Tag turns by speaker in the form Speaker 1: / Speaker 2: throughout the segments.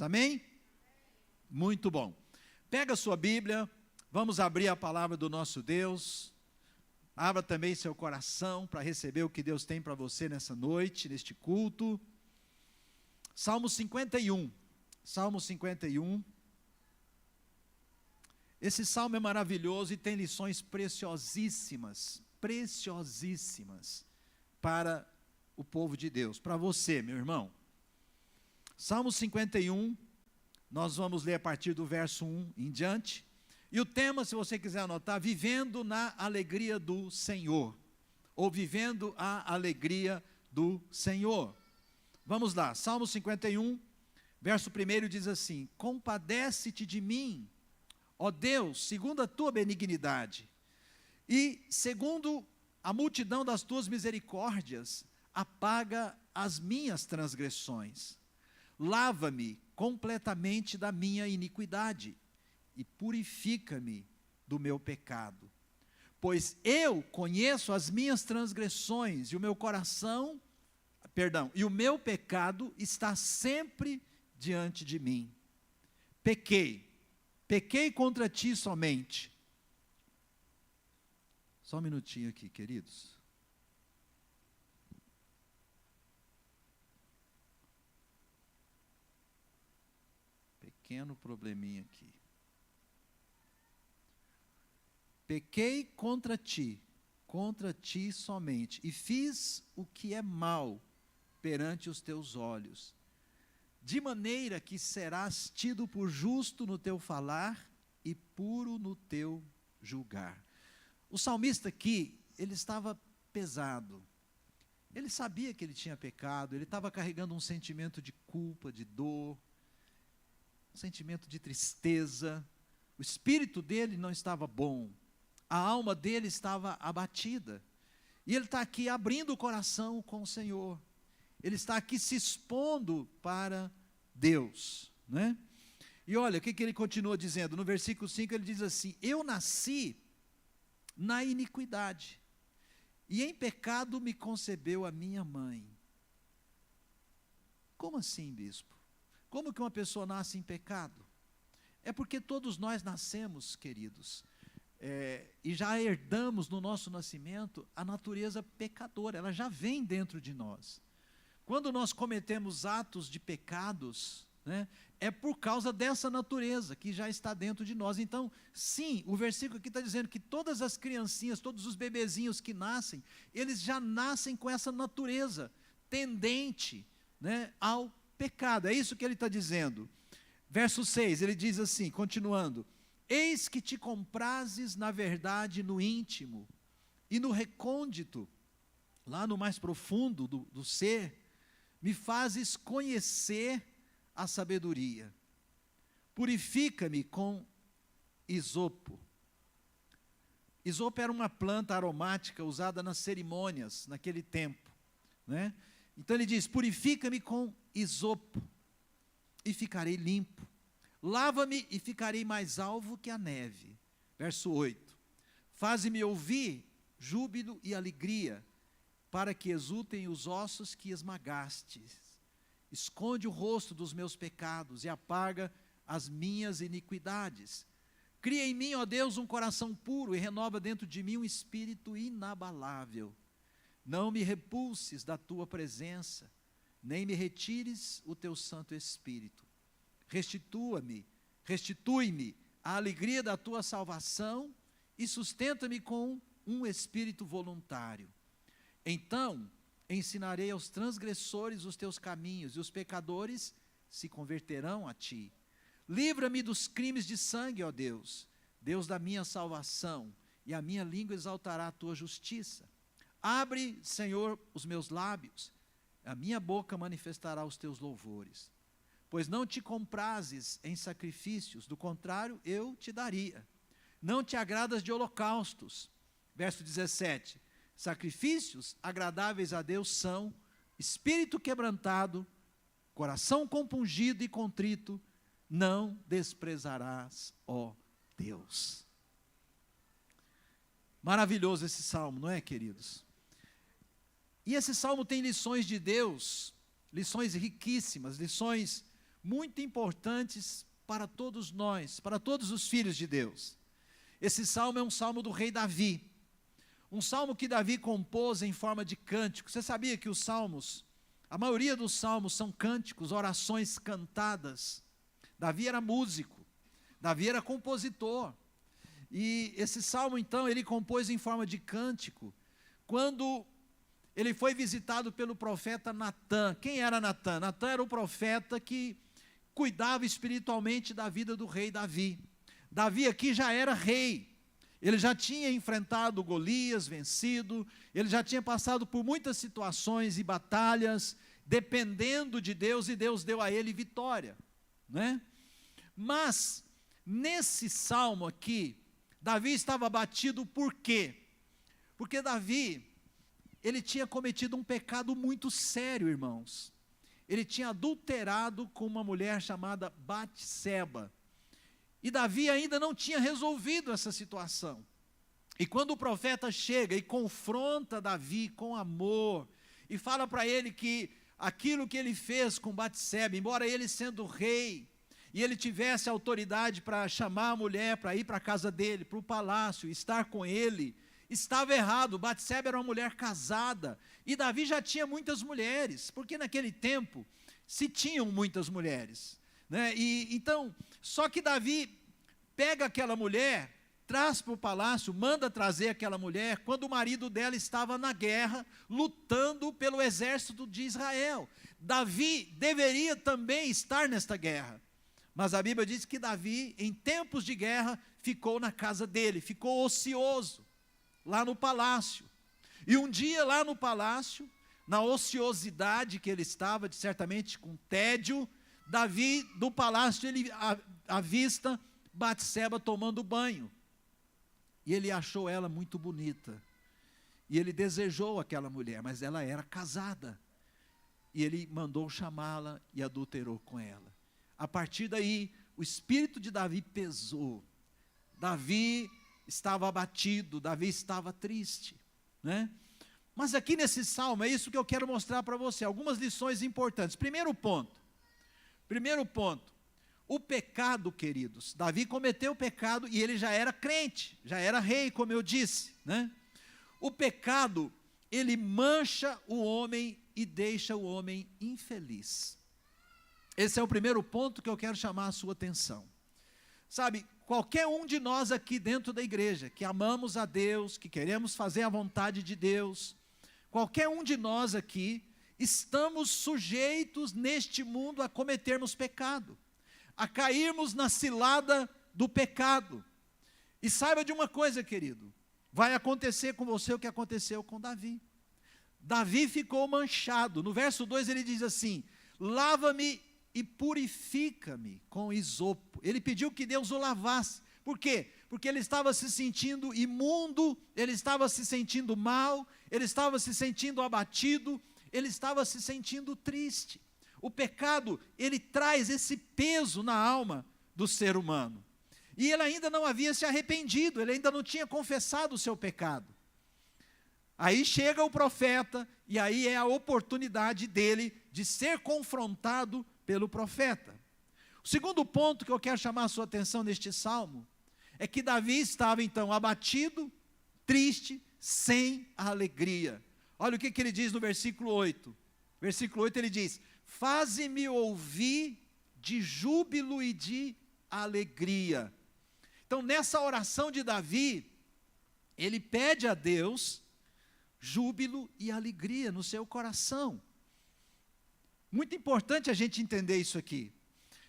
Speaker 1: palavras, amém? Muito bom. Pega a sua Bíblia, vamos abrir a palavra do nosso Deus. Abra também seu coração para receber o que Deus tem para você nessa noite, neste culto. Salmo 51. Salmo 51. Esse salmo é maravilhoso e tem lições preciosíssimas, preciosíssimas para o povo de Deus, para você, meu irmão. Salmo 51, nós vamos ler a partir do verso 1 em diante. E o tema, se você quiser anotar, vivendo na alegria do Senhor, ou vivendo a alegria do Senhor. Vamos lá, Salmo 51, verso 1 diz assim: compadece-te de mim, ó Deus, segundo a tua benignidade, e segundo a multidão das tuas misericórdias, apaga as minhas transgressões. Lava-me completamente da minha iniquidade e purifica-me do meu pecado. Pois eu conheço as minhas transgressões e o meu meu pecado está sempre diante de mim. Pequei contra ti somente. Só um minutinho aqui, queridos. Pequeno probleminha aqui. Pequei contra ti somente, e fiz o que é mal perante os teus olhos, de maneira que serás tido por justo no teu falar e puro no teu julgar. O salmista aqui, ele estava pesado, ele sabia que ele tinha pecado, ele estava carregando um sentimento de culpa, de dor, um sentimento de tristeza, o espírito dele não estava bom, a alma dele estava abatida, e ele está aqui abrindo o coração com o Senhor, ele está aqui se expondo para Deus, né? E olha, o que ele continua dizendo, no versículo 5 ele diz assim: eu nasci na iniquidade, e em pecado me concebeu a minha mãe. Como assim, bispo? Como que uma pessoa nasce em pecado? É porque todos nós nascemos, queridos, e já herdamos no nosso nascimento a natureza pecadora, ela já vem dentro de nós. Quando nós cometemos atos de pecados, né, é por causa dessa natureza que já está dentro de nós. Então, sim, o versículo aqui está dizendo que todas as criancinhas, todos os bebezinhos que nascem, eles já nascem com essa natureza tendente, né, ao pecado. É isso que ele está dizendo. Verso 6, ele diz assim, continuando: eis que te comprases na verdade no íntimo e no recôndito, lá no mais profundo do ser, me fazes conhecer a sabedoria. Purifica-me com isopo. Isopo era uma planta aromática usada nas cerimônias naquele tempo, né? Então ele diz: purifica-me com isopo e ficarei limpo. Lava-me e ficarei mais alvo que a neve. Verso 8. Faze-me ouvir júbilo e alegria, para que exultem os ossos que esmagastes. Esconde o rosto dos meus pecados e apaga as minhas iniquidades. Cria em mim, ó Deus, um coração puro e renova dentro de mim um espírito inabalável. Não me repulses da tua presença, nem me retires o teu Santo Espírito. Restitui-me a alegria da tua salvação e sustenta-me com um espírito voluntário. Então ensinarei aos transgressores os teus caminhos, e os pecadores se converterão a ti. Livra-me dos crimes de sangue, ó Deus, Deus da minha salvação, e a minha língua exaltará a tua justiça. Abre, Senhor, os meus lábios, a minha boca manifestará os teus louvores. Pois não te comprazes em sacrifícios, do contrário eu te daria. Não te agradas de holocaustos. Verso 17. Sacrifícios agradáveis a Deus são espírito quebrantado, coração compungido e contrito, não desprezarás, ó Deus. Maravilhoso esse salmo, não é, queridos? E esse salmo tem lições de Deus, lições riquíssimas, lições muito importantes para todos nós, para todos os filhos de Deus. Esse salmo é um salmo do rei Davi, um salmo que Davi compôs em forma de cântico. Você sabia que os salmos, a maioria dos salmos são cânticos, orações cantadas? Davi era músico, Davi era compositor, e esse salmo então ele compôs em forma de cântico, quando ele foi visitado pelo profeta Natã. Quem era Natã? Natã era o profeta que cuidava espiritualmente da vida do rei Davi. Davi aqui já era rei, ele já tinha enfrentado Golias, vencido, ele já tinha passado por muitas situações e batalhas, dependendo de Deus, e Deus deu a ele vitória, né? Mas, nesse salmo aqui, Davi estava abatido por quê? Porque Davi, ele tinha cometido um pecado muito sério, irmãos. Ele tinha adulterado com uma mulher chamada Batseba. E Davi ainda não tinha resolvido essa situação. E quando o profeta chega e confronta Davi com amor, e fala para ele que aquilo que ele fez com Batseba, embora ele sendo rei, e ele tivesse autoridade para chamar a mulher, para ir para a casa dele, para o palácio, estar com ele, estava errado. Batseba era uma mulher casada, e Davi já tinha muitas mulheres, porque naquele tempo se tinham muitas mulheres, né? Então, só que Davi pega aquela mulher, traz para o palácio, manda trazer aquela mulher, quando o marido dela estava na guerra, lutando pelo exército de Israel. Davi deveria também estar nesta guerra, mas a Bíblia diz que Davi, em tempos de guerra, ficou na casa dele, ficou ocioso, lá no palácio. E um dia lá no palácio, na ociosidade que ele estava, certamente com tédio, Davi, do palácio, ele avista Batseba tomando banho. E ele achou ela muito bonita. E ele desejou aquela mulher, mas ela era casada. E ele mandou chamá-la e adulterou com ela. A partir daí, o espírito de Davi pesou. Davi estava abatido, Davi estava triste, né? Mas aqui nesse salmo, é isso que eu quero mostrar para você, algumas lições importantes. Primeiro ponto, o pecado, queridos. Davi cometeu o pecado e ele já era crente, já era rei, como eu disse, né? O pecado, ele mancha o homem e deixa o homem infeliz. Esse é o primeiro ponto que eu quero chamar a sua atenção. Sabe, qualquer um de nós aqui dentro da igreja, que amamos a Deus, que queremos fazer a vontade de Deus, qualquer um de nós aqui, estamos sujeitos neste mundo a cometermos pecado, a cairmos na cilada do pecado. E saiba de uma coisa, querido, vai acontecer com você o que aconteceu com Davi. Davi ficou manchado. No verso 2 ele diz assim: lava-me e purifica-me com isopo. Ele pediu que Deus o lavasse. Por quê? Porque ele estava se sentindo imundo, ele estava se sentindo mal, ele estava se sentindo abatido, ele estava se sentindo triste. O pecado, ele traz esse peso na alma do ser humano. E ele ainda não havia se arrependido, ele ainda não tinha confessado o seu pecado. Aí chega o profeta, e aí é a oportunidade dele de ser confrontado pelo profeta. O segundo ponto que eu quero chamar a sua atenção neste salmo, é que Davi estava então abatido, triste, sem a alegria. Olha o que ele diz no versículo 8. Versículo 8 ele diz: faze-me ouvir de júbilo e de alegria. Então nessa oração de Davi, ele pede a Deus júbilo e alegria no seu coração. Muito importante a gente entender isso aqui.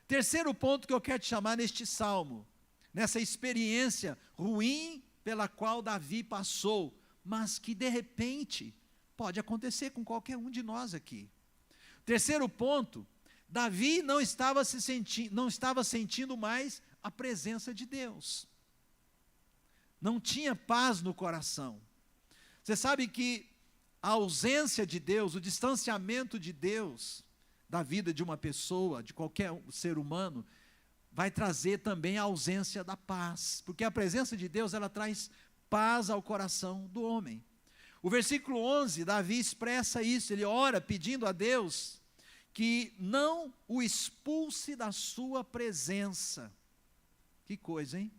Speaker 1: Terceiro ponto que eu quero te chamar neste salmo, nessa experiência ruim pela qual Davi passou, mas que de repente pode acontecer com qualquer um de nós aqui. Terceiro ponto, Davi não estava sentindo mais a presença de Deus. Não tinha paz no coração. Você sabe que a ausência de Deus, o distanciamento de Deus da vida de uma pessoa, de qualquer ser humano, vai trazer também a ausência da paz, porque a presença de Deus, ela traz paz ao coração do homem. O versículo 11, Davi expressa isso, ele ora pedindo a Deus que não o expulse da sua presença. Que coisa, hein?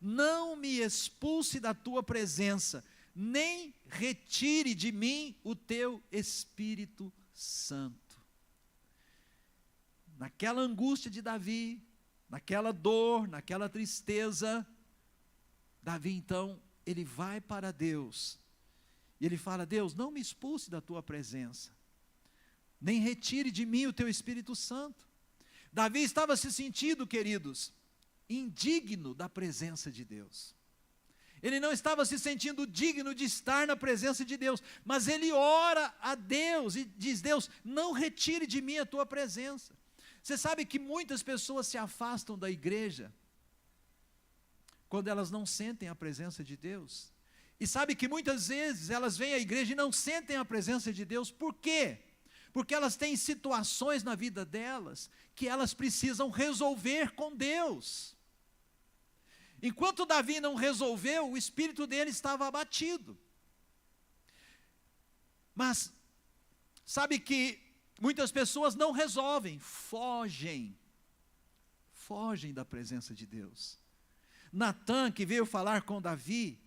Speaker 1: Não me expulse da tua presença, nem retire de mim o teu Espírito Santo. Naquela angústia de Davi, naquela dor, naquela tristeza, Davi então, ele vai para Deus, e ele fala: Deus, não me expulse da tua presença, nem retire de mim o teu Espírito Santo. Davi estava se sentindo, queridos, indigno da presença de Deus. Ele não estava se sentindo digno de estar na presença de Deus, mas ele ora a Deus e diz: Deus, não retire de mim a tua presença. Você sabe que muitas pessoas se afastam da igreja quando elas não sentem a presença de Deus. E sabe que muitas vezes elas vêm à igreja e não sentem a presença de Deus. Por quê? Porque elas têm situações na vida delas que elas precisam resolver com Deus. Enquanto Davi não resolveu, o espírito dele estava abatido. Mas sabe que muitas pessoas não resolvem, fogem da presença de Deus. Natã, que veio falar com Davi,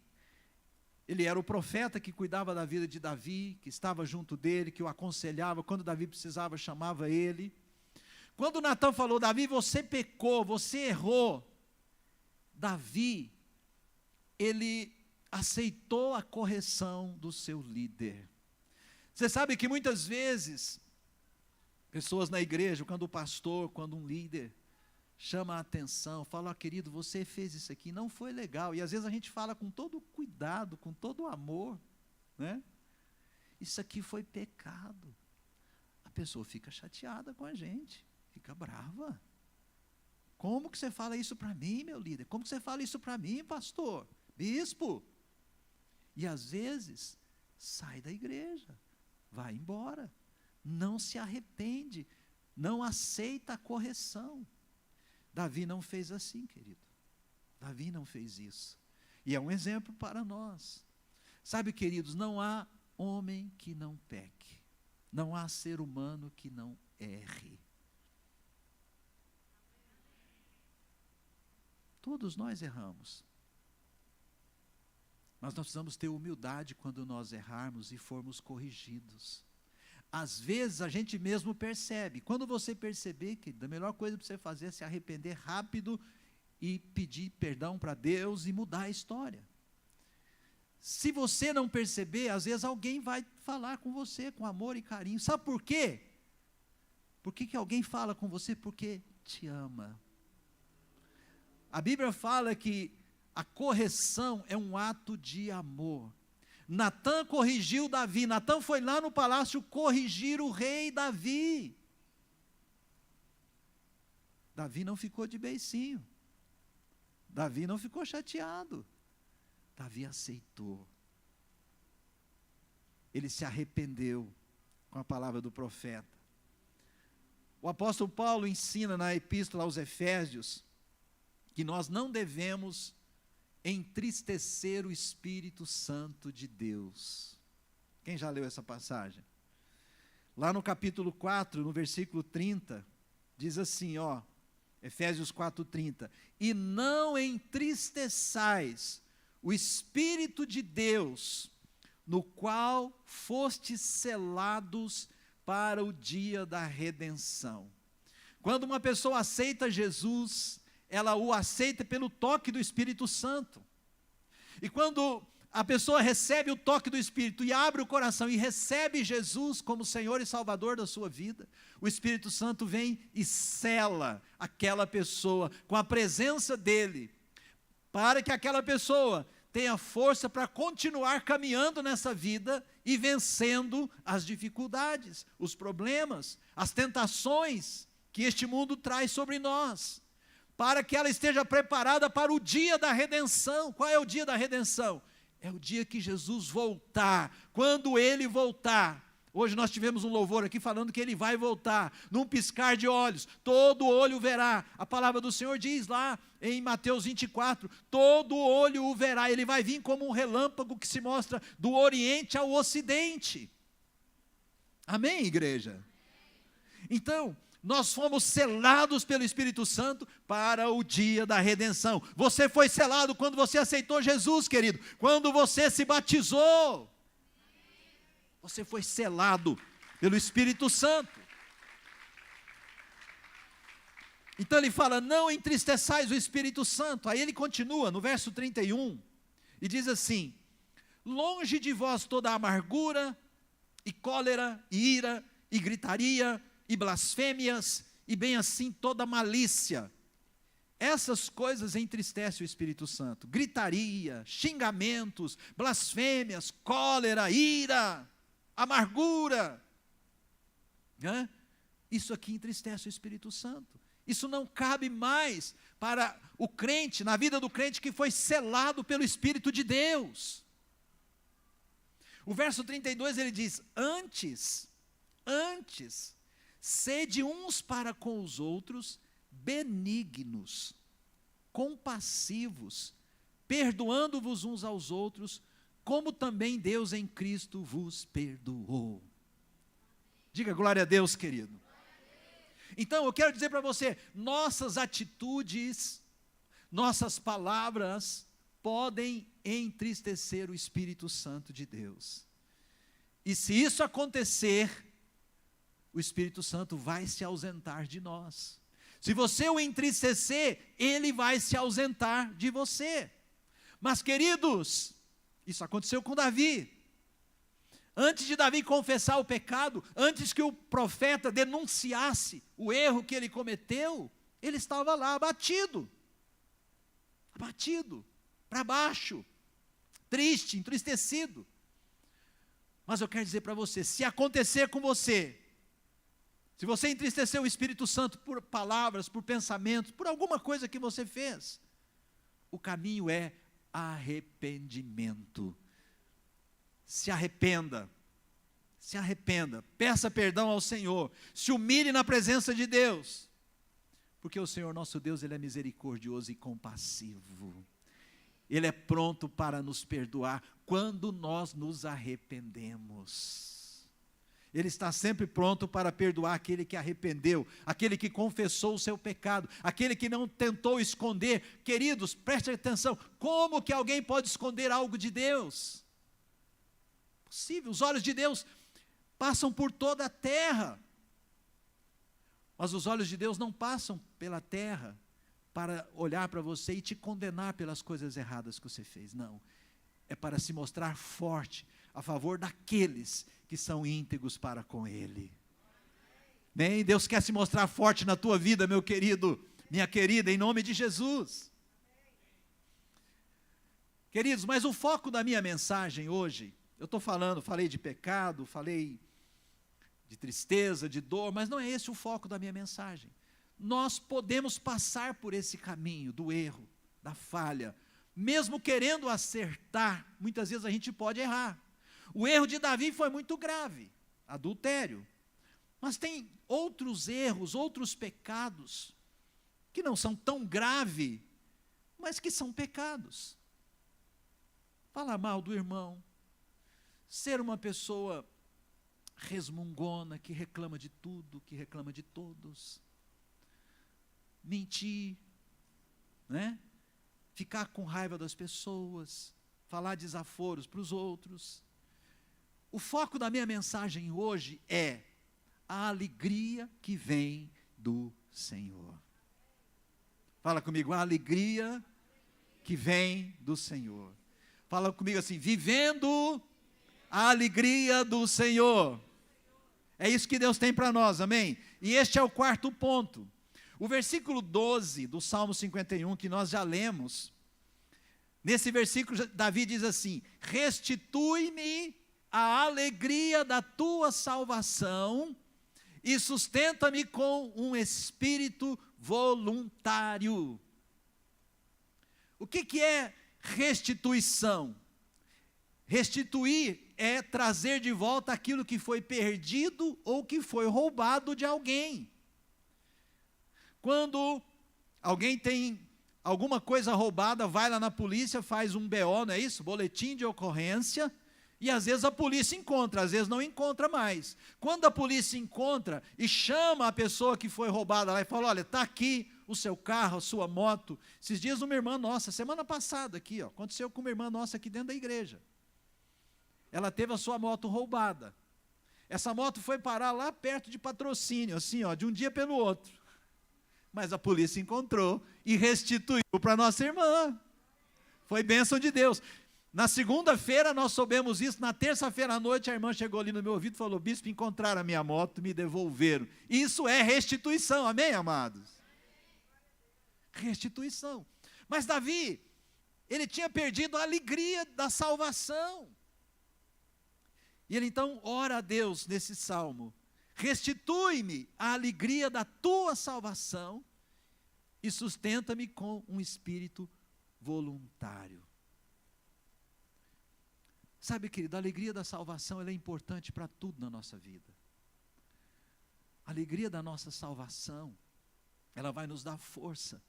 Speaker 1: ele era o profeta que cuidava da vida de Davi, que estava junto dele, que o aconselhava, quando Davi precisava, chamava ele. Quando Natã falou: Davi, você pecou, você errou, Davi, ele aceitou a correção do seu líder. Você sabe que muitas vezes, pessoas na igreja, quando o pastor, quando um líder chama a atenção, fala: querido, você fez isso aqui, não foi legal. E às vezes a gente fala com todo cuidado, com todo amor, né? Isso aqui foi pecado. A pessoa fica chateada com a gente, fica brava. Como que você fala isso para mim, meu líder? Como que você fala isso para mim, pastor, bispo? E às vezes sai da igreja, vai embora, não se arrepende, não aceita a correção. Davi não fez assim, querido. Davi não fez isso. E é um exemplo para nós. Sabe, queridos, não há homem que não peque. Não há ser humano que não erre. Todos nós erramos. Mas nós precisamos ter humildade quando nós errarmos e formos corrigidos. Às vezes a gente mesmo percebe. Quando você perceber, querido, a melhor coisa para você fazer é se arrepender rápido e pedir perdão para Deus e mudar a história. Se você não perceber, às vezes alguém vai falar com você com amor e carinho. Sabe por quê? Por que alguém fala com você? Porque te ama. A Bíblia fala que a correção é um ato de amor. Natã corrigiu Davi. Natã foi lá no palácio corrigir o rei Davi. Davi não ficou de beicinho. Davi não ficou chateado. Davi aceitou. Ele se arrependeu com a palavra do profeta. O apóstolo Paulo ensina na epístola aos Efésios que nós não devemos entristecer o Espírito Santo de Deus. Quem já leu essa passagem? Lá no capítulo 4, no versículo 30, diz assim, Efésios 4:30, e não entristeçais o Espírito de Deus, no qual fostes selados para o dia da redenção. Quando uma pessoa aceita Jesus, ela o aceita pelo toque do Espírito Santo. E quando a pessoa recebe o toque do Espírito e abre o coração e recebe Jesus como Senhor e Salvador da sua vida, o Espírito Santo vem e sela aquela pessoa com a presença dele, para que aquela pessoa tenha força para continuar caminhando nessa vida e vencendo as dificuldades, os problemas, as tentações que este mundo traz sobre nós, para que ela esteja preparada para o dia da redenção. Qual é o dia da redenção? É o dia que Jesus voltar. Quando Ele voltar, hoje nós tivemos um louvor aqui falando que Ele vai voltar, num piscar de olhos, todo olho verá. A palavra do Senhor diz lá em Mateus 24, todo olho o verá. Ele vai vir como um relâmpago que se mostra do Oriente ao Ocidente. Amém, igreja? Então, nós fomos selados pelo Espírito Santo para o dia da redenção. Você foi selado quando você aceitou Jesus, querido, quando você se batizou. Você foi selado pelo Espírito Santo. Então ele fala, não entristeçais o Espírito Santo. Aí ele continua no verso 31 e diz assim, longe de vós toda amargura e cólera e ira e gritaria e blasfêmias e bem assim toda malícia. Essas coisas entristecem o Espírito Santo. Gritaria, xingamentos, blasfêmias, cólera, ira, amargura. Isso aqui entristece o Espírito Santo. Isso não cabe mais para o crente, na vida do crente que foi selado pelo Espírito de Deus. O verso 32 ele diz, antes, sede uns para com os outros, benignos, compassivos, perdoando-vos uns aos outros, como também Deus em Cristo vos perdoou. Diga glória a Deus, querido. Então eu quero dizer para você, nossas atitudes, nossas palavras, podem entristecer o Espírito Santo de Deus. E se isso acontecer, o Espírito Santo vai se ausentar de nós. Se você o entristecer, ele vai se ausentar de você. Mas queridos, isso aconteceu com Davi. Antes de Davi confessar o pecado, antes que o profeta denunciasse o erro que ele cometeu, ele estava lá abatido, para baixo, triste, entristecido. Mas eu quero dizer para você, se acontecer com você, se você entristeceu o Espírito Santo por palavras, por pensamentos, por alguma coisa que você fez, o caminho é arrependimento. Se arrependa, peça perdão ao Senhor, se humilhe na presença de Deus, porque o Senhor nosso Deus, Ele é misericordioso e compassivo, Ele é pronto para nos perdoar, quando nós nos arrependemos, Ele está sempre pronto para perdoar aquele que arrependeu, aquele que confessou o seu pecado, aquele que não tentou esconder. Queridos, prestem atenção, como que alguém pode esconder algo de Deus? Possível, os olhos de Deus passam por toda a terra, mas os olhos de Deus não passam pela terra para olhar para você e te condenar pelas coisas erradas que você fez, não, é para se mostrar forte a favor daqueles que são íntegros para com Ele. Bem, Deus quer se mostrar forte na tua vida, meu querido, minha querida, em nome de Jesus. Queridos, mas o foco da minha mensagem hoje, eu estou falei de pecado, falei de tristeza, de dor, mas não é esse o foco da minha mensagem. Nós podemos passar por esse caminho do erro, da falha, mesmo querendo acertar, muitas vezes a gente pode errar. O erro de Davi foi muito grave, adultério, mas tem outros erros, outros pecados, que não são tão graves, mas que são pecados. Falar mal do irmão, ser uma pessoa resmungona, que reclama de tudo, que reclama de todos, mentir, ficar com raiva das pessoas, falar desaforos para os outros. O foco da minha mensagem hoje é a alegria que vem do Senhor. Fala comigo, a alegria que vem do Senhor. Fala comigo assim, vivendo a alegria do Senhor. É isso que Deus tem para nós, amém? E este é o quarto ponto. O versículo 12 do Salmo 51, que nós já lemos, nesse versículo Davi diz assim, restitui-me a alegria da tua salvação e sustenta-me com um espírito voluntário. O que é restituição? Restituir é trazer de volta aquilo que foi perdido ou que foi roubado de alguém. Quando alguém tem alguma coisa roubada, vai lá na polícia, faz um BO, não é isso? Boletim de ocorrência, E às vezes a polícia encontra, às vezes não encontra mais. Quando a polícia encontra e chama a pessoa que foi roubada lá e fala, olha, está aqui o seu carro, a sua moto. Esses dias uma irmã nossa, semana passada aqui, aconteceu com uma irmã nossa aqui dentro da igreja. Ela teve a sua moto roubada. Essa moto foi parar lá perto de Patrocínio, assim, de um dia pelo outro. Mas a polícia encontrou e restituiu para nossa irmã. Foi bênção de Deus. Na segunda-feira nós soubemos isso, na terça-feira à noite a irmã chegou ali no meu ouvido e falou, bispo, encontraram a minha moto, me devolveram. Isso é restituição, amém, amados? Restituição. Mas Davi, ele tinha perdido a alegria da salvação. E ele então ora a Deus nesse salmo, restitui-me a alegria da tua salvação e sustenta-me com um espírito voluntário. Sabe, querido, a alegria da salvação ela é importante para tudo na nossa vida. A alegria da nossa salvação, ela vai nos dar força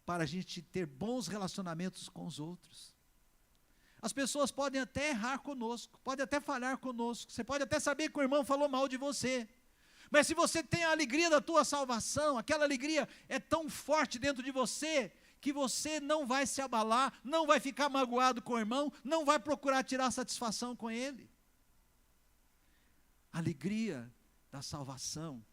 Speaker 1: para a gente ter bons relacionamentos com os outros. As pessoas podem até errar conosco, podem até falhar conosco, você pode até saber que o irmão falou mal de você, mas se você tem a alegria da tua salvação, aquela alegria é tão forte dentro de você, que você não vai se abalar, não vai ficar magoado com o irmão, não vai procurar tirar satisfação com ele. A alegria da salvação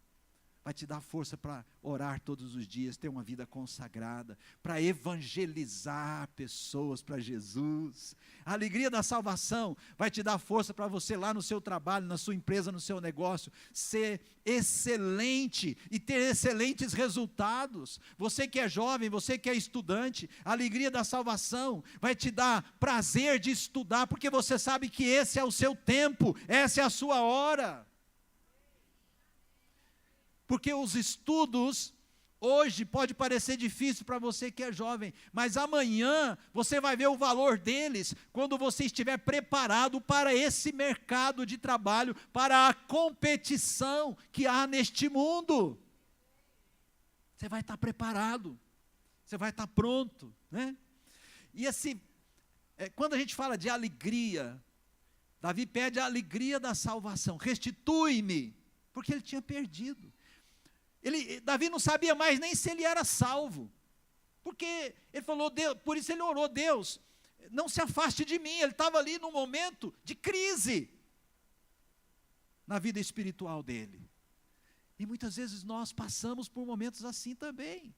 Speaker 1: vai te dar força para orar todos os dias, ter uma vida consagrada, para evangelizar pessoas para Jesus. A alegria da salvação vai te dar força para você lá no seu trabalho, na sua empresa, no seu negócio, ser excelente e ter excelentes resultados. Você que é jovem, você que é estudante, a alegria da salvação vai te dar prazer de estudar, porque você sabe que esse é o seu tempo, essa é a sua hora. Porque os estudos, hoje pode parecer difícil para você que é jovem, mas amanhã você vai ver o valor deles, quando você estiver preparado para esse mercado de trabalho, para a competição que há neste mundo. Você vai estar preparado, você vai estar pronto, né? E assim, quando a gente fala de alegria, Davi pede a alegria da salvação, restitui-me, porque ele tinha perdido. Davi não sabia mais nem se ele era salvo, porque ele falou, Deus, por isso ele orou, Deus, não se afaste de mim. Ele estava ali num momento de crise na vida espiritual dele, e muitas vezes nós passamos por momentos assim também.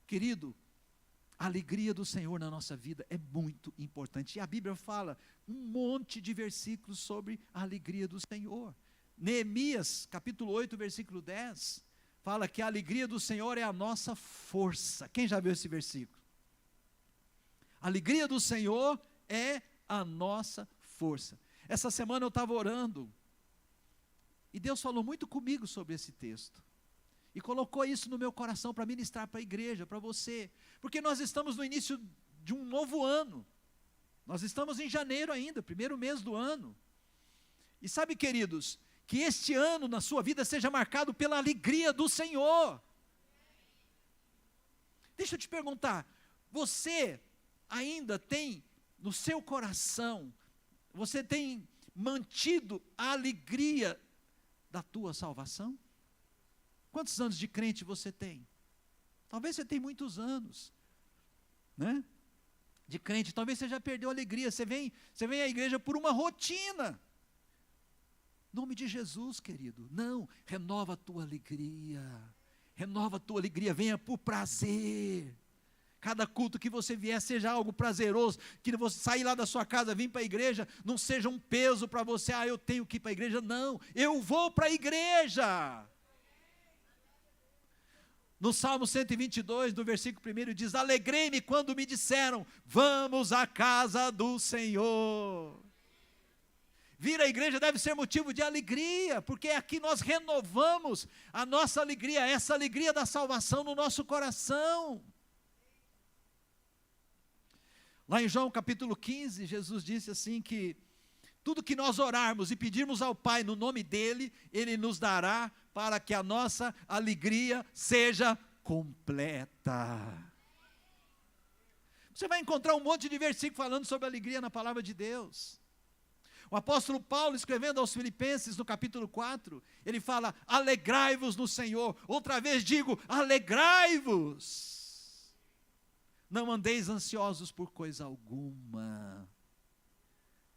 Speaker 1: Querido, a alegria do Senhor na nossa vida é muito importante, e a Bíblia fala um monte de versículos sobre a alegria do Senhor. Neemias, capítulo 8, versículo 10, fala que a alegria do Senhor é a nossa força. Quem já viu esse versículo? A alegria do Senhor é a nossa força. Essa semana eu estava orando, e Deus falou muito comigo sobre esse texto, e colocou isso no meu coração para ministrar para a igreja, para você, porque nós estamos no início de um novo ano, nós estamos em janeiro ainda, primeiro mês do ano, e sabe, queridos, que este ano na sua vida seja marcado pela alegria do Senhor. Deixa eu te perguntar, você ainda tem no seu coração, você tem mantido a alegria da tua salvação? Quantos anos de crente você tem? Talvez você tenha muitos anos, né? De crente, talvez você já perdeu a alegria, você vem à igreja por uma rotina. Em nome de Jesus, querido, não, renova a tua alegria, venha por prazer. Cada culto que você vier seja algo prazeroso, que você sair lá da sua casa, vir para a igreja, não seja um peso para você, eu tenho que ir para a igreja, não, eu vou para a igreja. No Salmo 122, no versículo 1, diz, alegrei-me quando me disseram, vamos à casa do Senhor. Vir à igreja deve ser motivo de alegria, porque aqui nós renovamos a nossa alegria, essa alegria da salvação no nosso coração. Lá em João capítulo 15, Jesus disse assim que tudo que nós orarmos e pedirmos ao Pai no nome dEle, Ele nos dará para que a nossa alegria seja completa. Você vai encontrar um monte de versículo falando sobre alegria na palavra de Deus. O apóstolo Paulo, escrevendo aos Filipenses, no capítulo 4, ele fala: alegrai-vos no Senhor. Outra vez digo, alegrai-vos. Não andeis ansiosos por coisa alguma.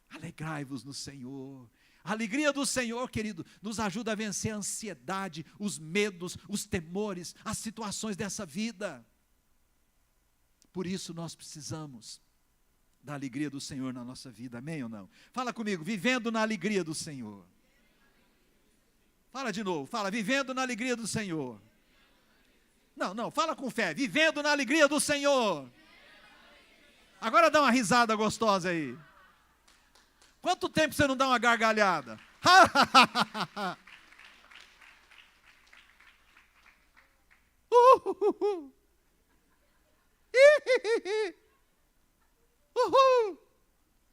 Speaker 1: Alegrai-vos no Senhor. A alegria do Senhor, querido, nos ajuda a vencer a ansiedade, os medos, os temores, as situações dessa vida. Por isso nós precisamos da alegria do Senhor na nossa vida, amém ou não? Fala comigo, vivendo na alegria do Senhor. Fala de novo, fala, vivendo na alegria do Senhor. Não, fala com fé, vivendo na alegria do Senhor. Agora dá uma risada gostosa aí. Quanto tempo você não dá uma gargalhada? Uhul!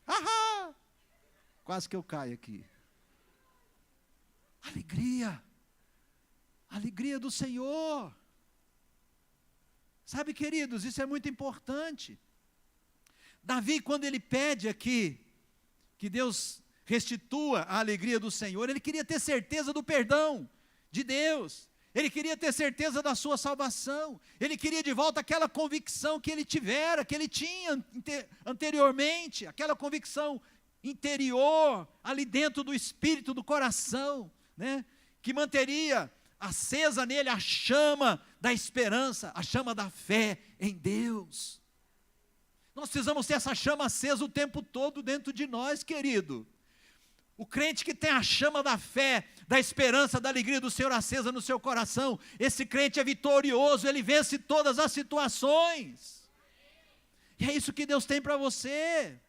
Speaker 1: Ahá! Quase que eu caio aqui. Alegria. Alegria do Senhor. Sabe, queridos, isso é muito importante. Davi, quando ele pede aqui que Deus restitua a alegria do Senhor, ele queria ter certeza do perdão de Deus. Ele queria ter certeza da sua salvação. Ele queria de volta aquela convicção que ele tivera, que ele tinha anteriormente, aquela convicção interior, ali dentro do espírito, do coração, né? Que manteria acesa nele a chama da esperança, a chama da fé em Deus. Nós precisamos ter essa chama acesa o tempo todo dentro de nós, querido. O crente que tem a chama da fé, da esperança, da alegria do Senhor acesa no seu coração, esse crente é vitorioso, ele vence todas as situações. E é isso que Deus tem para você.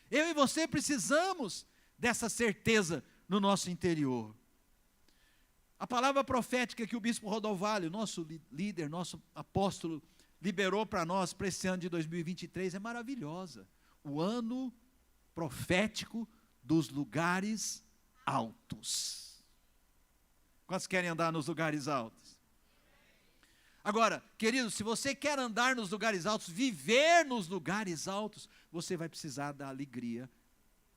Speaker 1: Eu e você precisamos dessa certeza no nosso interior. A palavra profética que o bispo Rodovalho, nosso líder, nosso apóstolo, liberou para nós, para esse ano de 2023, é maravilhosa. O ano profético dos lugares altos. Quantos querem andar nos lugares altos? Agora, querido, se você quer andar nos lugares altos, viver nos lugares altos, você vai precisar da alegria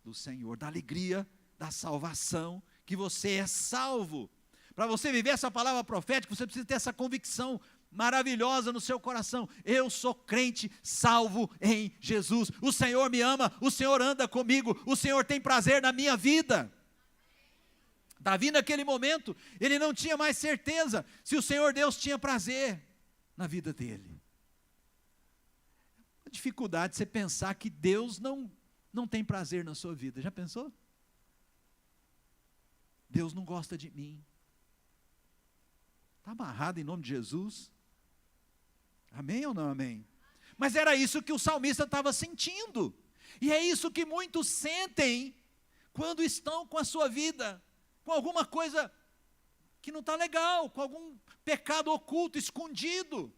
Speaker 1: do Senhor, da alegria da salvação, que você é salvo. Para você viver essa palavra profética, você precisa ter essa convicção maravilhosa no seu coração. Eu sou crente, salvo em Jesus. O Senhor me ama, o Senhor anda comigo, o Senhor tem prazer na minha vida. Davi, naquele momento, ele não tinha mais certeza se o Senhor Deus tinha prazer na vida dele. A dificuldade de você pensar que Deus não tem prazer na sua vida. Já pensou? Deus não gosta de mim. Está amarrado em nome de Jesus. Amém ou não amém? Mas era isso que o salmista estava sentindo. E é isso que muitos sentem quando estão com a sua vida, com alguma coisa que não está legal, com algum pecado oculto, escondido.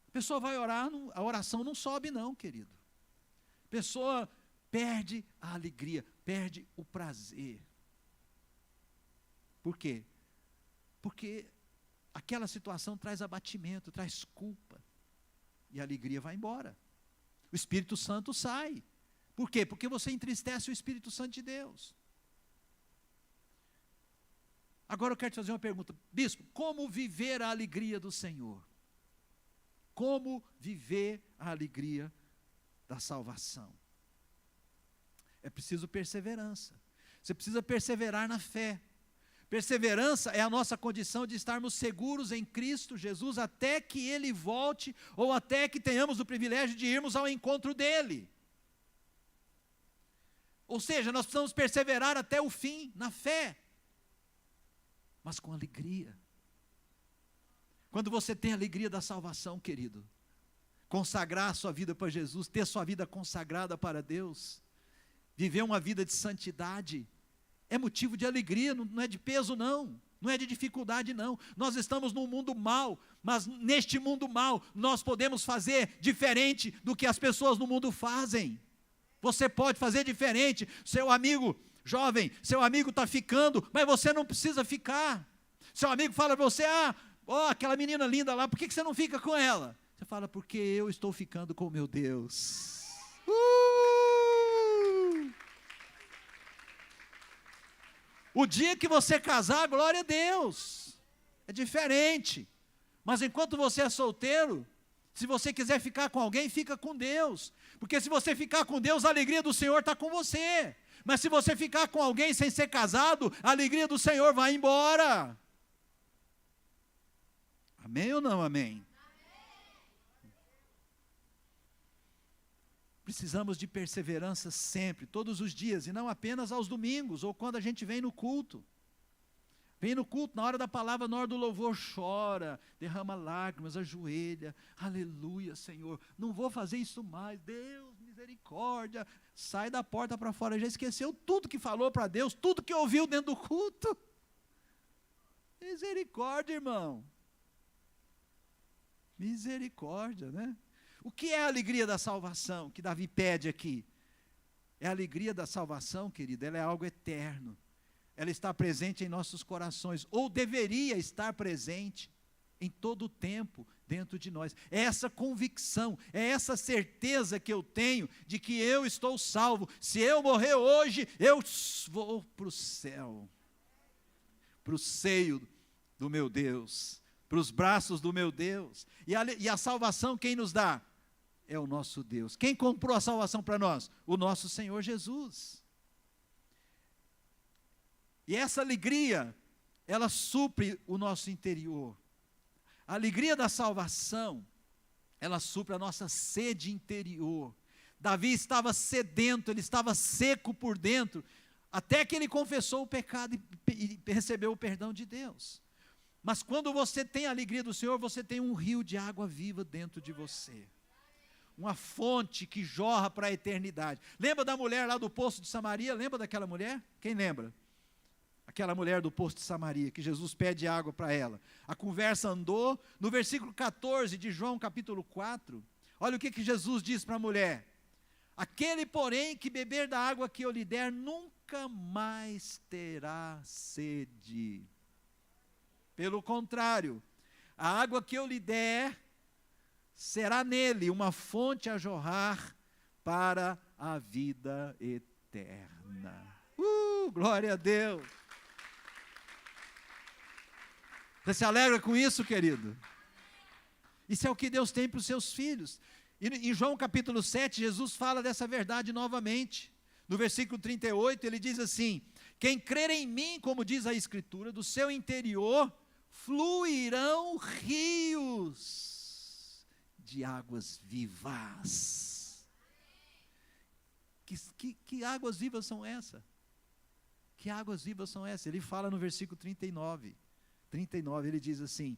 Speaker 1: A pessoa vai orar, a oração não sobe não, querido. A pessoa perde a alegria, perde o prazer. Por quê? Porque aquela situação traz abatimento, traz culpa. E a alegria vai embora. O Espírito Santo sai. Por quê? Porque você entristece o Espírito Santo de Deus. Agora eu quero te fazer uma pergunta. Bispo, como viver a alegria do Senhor? Como viver a alegria da salvação? É preciso perseverança. Você precisa perseverar na fé. Perseverança é a nossa condição de estarmos seguros em Cristo Jesus até que Ele volte ou até que tenhamos o privilégio de irmos ao encontro dEle. Ou seja, nós precisamos perseverar até o fim na fé, mas com alegria. Quando você tem a alegria da salvação, querido, consagrar a sua vida para Jesus, ter sua vida consagrada para Deus, viver uma vida de santidade, é motivo de alegria, não é de peso não é de dificuldade não. Nós estamos num mundo mau, mas neste mundo mau, nós podemos fazer diferente do que as pessoas no mundo fazem. Você pode fazer diferente. Seu amigo jovem, seu amigo está ficando, mas você não precisa ficar. Seu amigo fala para você, aquela menina linda lá, por que você não fica com ela? Você fala, porque eu estou ficando com o meu Deus. O dia que você casar, glória a Deus, é diferente. Mas enquanto você é solteiro, se você quiser ficar com alguém, fica com Deus. Porque se você ficar com Deus, a alegria do Senhor está com você. Mas se você ficar com alguém sem ser casado, a alegria do Senhor vai embora. Amém ou não amém? Precisamos de perseverança sempre, todos os dias, e não apenas aos domingos, ou quando a gente vem no culto. Vem no culto, na hora da palavra, na hora do louvor, chora, derrama lágrimas, ajoelha, aleluia, Senhor, não vou fazer isso mais, Deus, misericórdia, sai da porta para fora, já esqueceu tudo que falou para Deus, tudo que ouviu dentro do culto. Misericórdia, irmão. Misericórdia, né? O que é a alegria da salvação que Davi pede aqui? É a alegria da salvação, querido, ela é algo eterno. Ela está presente em nossos corações, ou deveria estar presente em todo o tempo dentro de nós. É essa convicção, é essa certeza que eu tenho de que eu estou salvo. Se eu morrer hoje, eu vou para o céu, para o seio do meu Deus, para os braços do meu Deus. E a salvação quem nos dá? É o nosso Deus. Quem comprou a salvação para nós? O nosso Senhor Jesus. E essa alegria, ela supre o nosso interior. A alegria da salvação, ela supre a nossa sede interior. Davi estava sedento, ele estava seco por dentro, até que ele confessou o pecado e recebeu o perdão de Deus. Mas quando você tem a alegria do Senhor, você tem um rio de água viva dentro de você. Uma fonte que jorra para a eternidade. Lembra da mulher lá do poço de Samaria? Lembra daquela mulher? Quem lembra? Aquela mulher do poço de Samaria, que Jesus pede água para ela. A conversa andou, no versículo 14 de João capítulo 4, olha o que Jesus diz para a mulher: aquele porém que beber da água que eu lhe der, nunca mais terá sede. Pelo contrário, a água que eu lhe der, será nele uma fonte a jorrar para a vida eterna. Glória a Deus! Você se alegra com isso, querido? Isso é o que Deus tem para os seus filhos. E em João capítulo 7, Jesus fala dessa verdade novamente. No versículo 38, ele diz assim: quem crer em mim, como diz a Escritura, do seu interior fluirão rios de águas vivas. Que águas vivas são essas? Que águas vivas são essas? Ele fala no versículo 39, ele diz assim: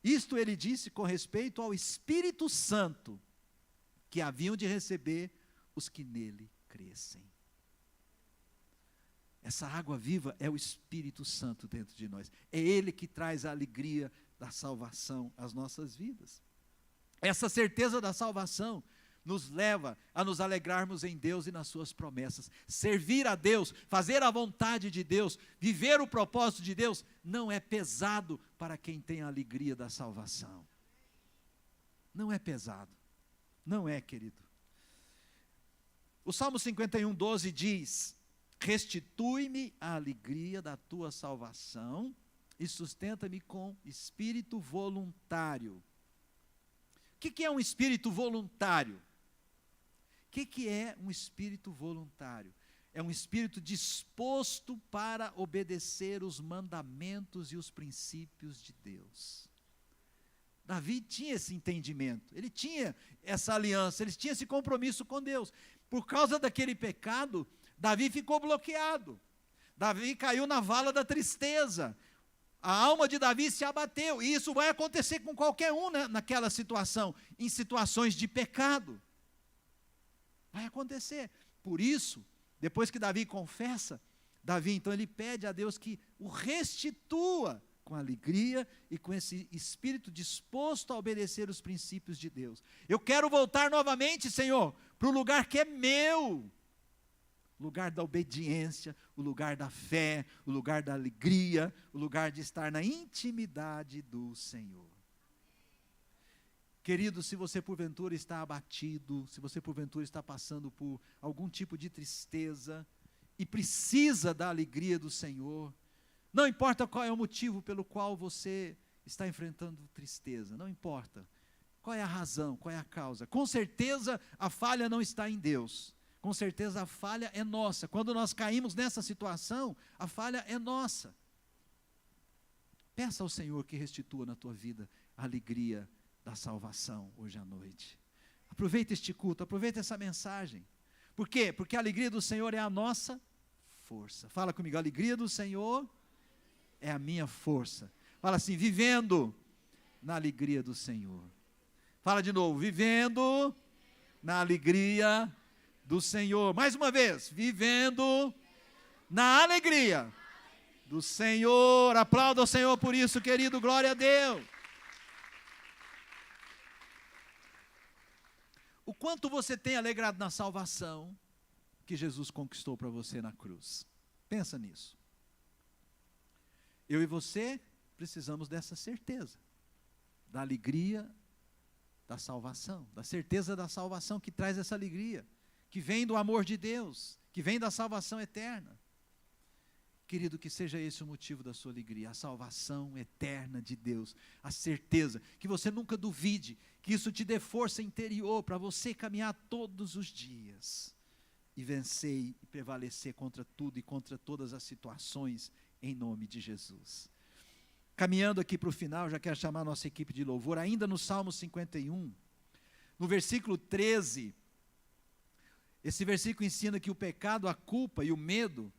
Speaker 1: isto ele disse com respeito ao Espírito Santo, que haviam de receber os que nele crescem. Essa água viva é o Espírito Santo dentro de nós. É Ele que traz a alegria da salvação às nossas vidas. Essa certeza da salvação nos leva a nos alegrarmos em Deus e nas suas promessas. Servir a Deus, fazer a vontade de Deus, viver o propósito de Deus, não é pesado para quem tem a alegria da salvação. Não é pesado. Não é, querido. O Salmo 51:12 diz: restitui-me a alegria da tua salvação e sustenta-me com espírito voluntário. O que é um espírito voluntário? O que é um espírito voluntário? É um espírito disposto para obedecer os mandamentos e os princípios de Deus. Davi tinha esse entendimento, ele tinha essa aliança, ele tinha esse compromisso com Deus. Por causa daquele pecado, Davi ficou bloqueado. Davi caiu na vala da tristeza. A alma de Davi se abateu. E isso vai acontecer com qualquer um, né, naquela situação, em situações de pecado. Vai acontecer. Por isso, depois que Davi confessa, Davi então ele pede a Deus que o restitua com alegria e com esse espírito disposto a obedecer os princípios de Deus. Eu quero voltar novamente, Senhor, para o lugar que é meu. O lugar da obediência, o lugar da fé, o lugar da alegria, o lugar de estar na intimidade do Senhor. Querido, se você porventura está abatido, se você porventura está passando por algum tipo de tristeza, e precisa da alegria do Senhor. Não importa qual é o motivo pelo qual você está enfrentando tristeza, não importa qual é a razão, qual é a causa. Com certeza a falha não está em Deus, com certeza a falha é nossa. Quando nós caímos nessa situação, a falha é nossa. Peça ao Senhor que restitua na tua vida a alegria da salvação hoje à noite. Aproveita este culto, aproveita essa mensagem. Por quê? Porque a alegria do Senhor é a nossa força. Fala comigo, a alegria do Senhor é a minha força. Fala assim, vivendo na alegria do Senhor. Fala de novo, vivendo na alegria do Senhor. Mais uma vez, vivendo na alegria do Senhor. Aplauda o Senhor por isso, querido, glória a Deus. O quanto você tem alegrado na salvação que Jesus conquistou para você na cruz. Pensa nisso. Eu e você precisamos dessa certeza, da alegria da salvação, da certeza da salvação que traz essa alegria, que vem do amor de Deus, que vem da salvação eterna. Querido, que seja esse o motivo da sua alegria, a salvação eterna de Deus, a certeza, que você nunca duvide, que isso te dê força interior para você caminhar todos os dias e vencer e prevalecer contra tudo e contra todas as situações, em nome de Jesus. Caminhando aqui para o final, já quero chamar a nossa equipe de louvor, ainda no Salmo 51, no versículo 13, esse versículo ensina que o pecado, a culpa e o medo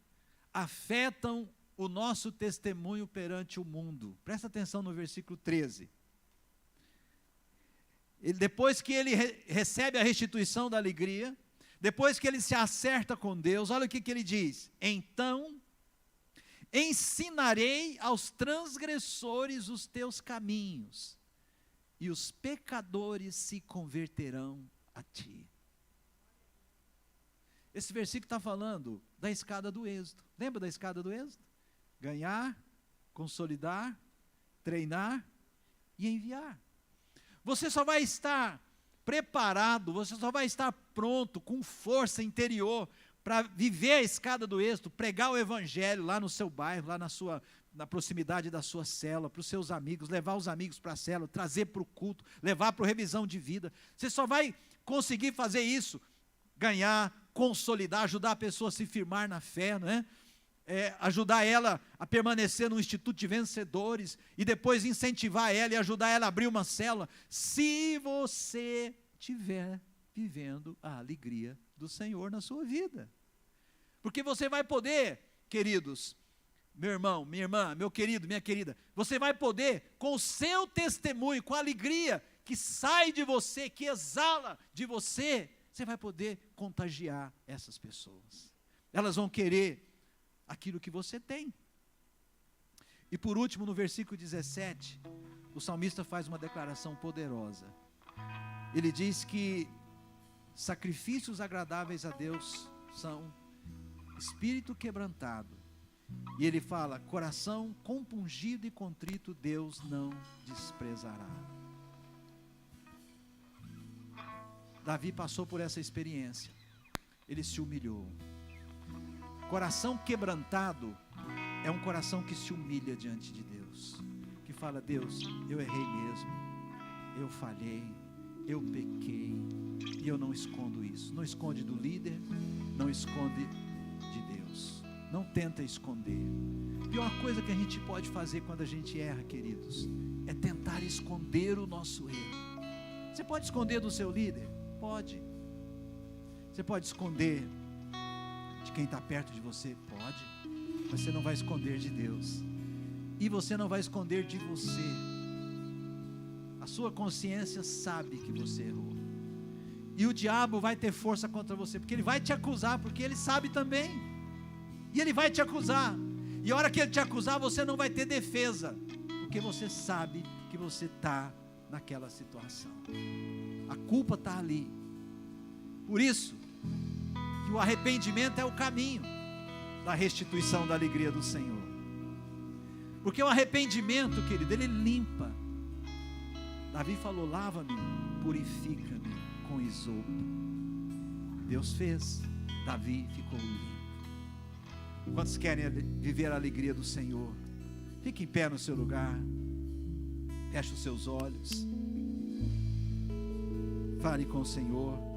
Speaker 1: afetam o nosso testemunho perante o mundo. Presta atenção no versículo 13. Depois que ele recebe a restituição da alegria, depois que ele se acerta com Deus, olha o que ele diz: então ensinarei aos transgressores os teus caminhos, e os pecadores se converterão a ti. Esse versículo está falando da escada do êxodo. Lembra da escada do êxodo? Ganhar, consolidar, treinar e enviar. Você só vai estar preparado, você só vai estar pronto, com força interior, para viver a escada do êxodo, pregar o evangelho lá no seu bairro, lá na proximidade da sua célula, para os seus amigos, levar os amigos para a célula, trazer para o culto, levar para a revisão de vida. Você só vai conseguir fazer isso, ganhar, consolidar, ajudar a pessoa a se firmar na fé, não é? Ajudar ela a permanecer no Instituto de Vencedores, e depois incentivar ela e ajudar ela a abrir uma célula, se você estiver vivendo a alegria do Senhor na sua vida. Porque você vai poder, queridos, meu irmão, minha irmã, meu querido, minha querida, você vai poder, com o seu testemunho, com a alegria que sai de você, que exala de você, você vai poder contagiar essas pessoas. Elas vão querer aquilo que você tem. E por último, no versículo 17, o salmista faz uma declaração poderosa. Ele diz que sacrifícios agradáveis a Deus são espírito quebrantado. E ele fala, coração compungido e contrito Deus não desprezará. Davi passou por essa experiência. Ele se humilhou. Coração quebrantado é um coração que se humilha diante de Deus, que fala, Deus, eu errei mesmo, eu falhei, eu pequei, e eu não escondo isso. Não esconde do líder, não esconde de Deus, não tenta esconder. A pior coisa que a gente pode fazer quando a gente erra, queridos, é tentar esconder o nosso erro. Você pode esconder do seu líder? Pode. Você pode esconder de quem está perto de você? Pode. Mas você não vai esconder de Deus. E você não vai esconder de você. A sua consciência sabe que você errou. E o diabo vai ter força contra você, porque ele vai te acusar, porque ele sabe também. E ele vai te acusar. E a hora que ele te acusar, você não vai ter defesa, porque você sabe que você está naquela situação. A culpa está ali. Por isso que o arrependimento é o caminho da restituição da alegria do Senhor. Porque o arrependimento, querido, ele limpa. Davi falou, lava-me, purifica-me com isopo. Deus fez, Davi ficou limpo. Quantos querem viver a alegria do Senhor? Fique em pé no seu lugar. Feche os seus olhos. Fale com o Senhor.